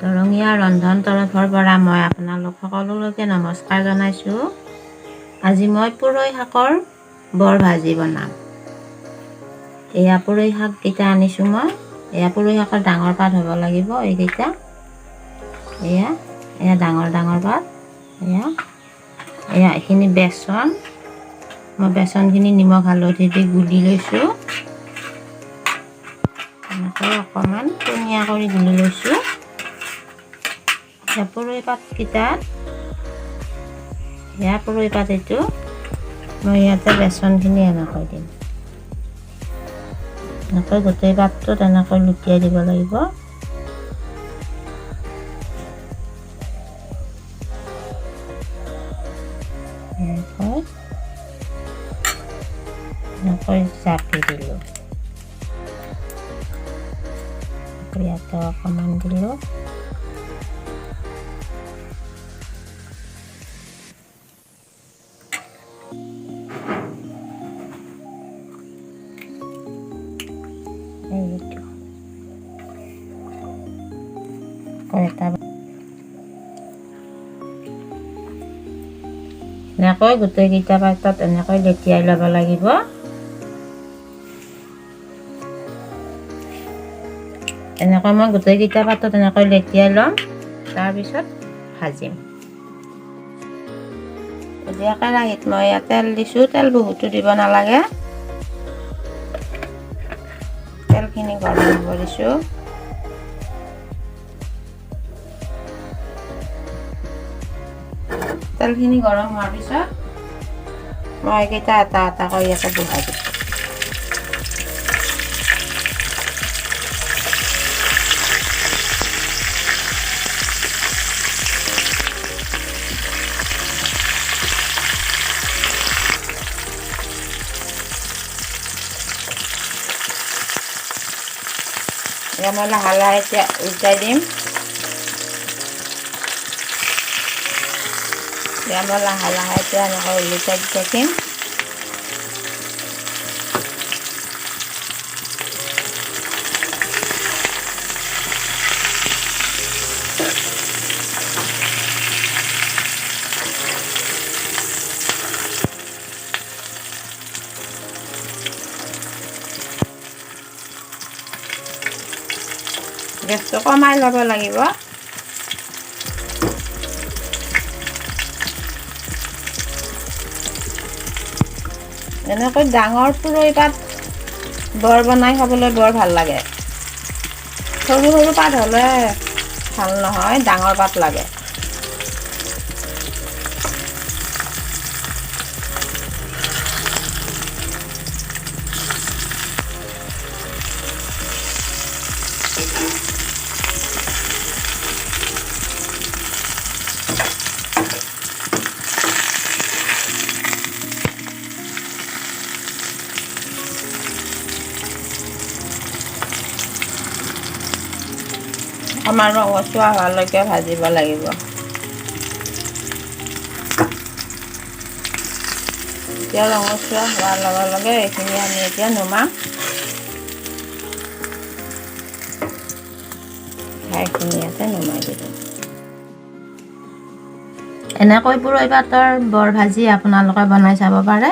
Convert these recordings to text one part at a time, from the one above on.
দৰঙীয়া ৰন্ধন তৰফৰ পৰা মই আপোনালোক সকলোলৈকে নমস্কাৰ জনাইছোঁ। আজি মই পুৰৈ শাকৰ বৰ ভাজি বনাম। এয়া পুৰৈ শাককেইটা আনিছোঁ মই। এয়া পুৰৈ শাকৰ ডাঙৰ পাত হ'ব লাগিব এইকেইটা। এয়া ডাঙৰ ডাঙৰ পাত। এইখিনি বেচন। মই বেচনখিনি নিমখ হালধি দি গুলি লৈছোঁ। এনেকৈ অকণমান পনীয়া কৰি গুলি লৈছোঁ। পুৰৈ পাতকেইটাত পুৰৈ পাত এইটো মই ইয়াতে বেচনখিনি এনেকৈ দিম। এনেকৈ গোটেই পাতটোত এনেকৈ লুটিয়াই দিব লাগিব। এনেকৈ জাপি দিলোঁ। ইয়াতে অকণমান দিলোঁ। এনেকৈ গোটেইকেইটা পাতত এনেকৈ লেটিয়াই ল'ব লাগিব। এনেকৈ মই গোটেইকেইটা পাতত এনেকৈ লেটিয়াই ল'ম, তাৰপিছত ভাজিম। এতিয়া কেৰাহীত মই তেল দিছোঁ। তেল বহুতো দিব নালাগে। তেলখিনি গৰম হ'ব দিছোঁ। তেলখিনি গৰম হোৱাৰ পিছত মই এইকেইটা এটা এটা কৰি ইয়াতে বহাই দিছোঁ। মই লাহে লাহে এতিয়া উল্টাই দিম। মই লাহে লাহে এতিয়া এনেকৈ উলটাই দি থাকিম। গেছটো কমাই ল'ব লাগিব। এনেকৈ ডাঙৰ পুৰৈ পাত বৰ বনাই খাবলৈ বৰ ভাল লাগে। সৰু সৰু পাত হ'লে ভাল নহয়, ডাঙৰ পাত লাগে। আমাৰ ৰঙচুৱা হোৱালৈকে ভাজিব লাগিব। এতিয়া ৰঙচুৱা হোৱাৰ লগে লগে এইখিনি আমি এতিয়া নমাম। এইখিনি ইয়াতে নমাই দিলোঁ। এনেকৈ পুৰৈ পাতৰ বৰ ভাজি আপোনালোকে বনাই চাব পাৰে।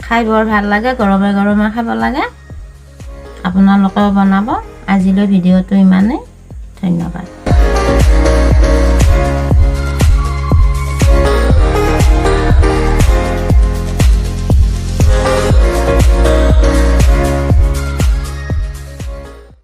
খাই বৰ ভাল লাগে, গৰমে গৰমে খাব লাগে। আপোনালোকেও বনাব। আজিলৈ ভিডিঅ'টো ইমানেই। ধন্যবাদ।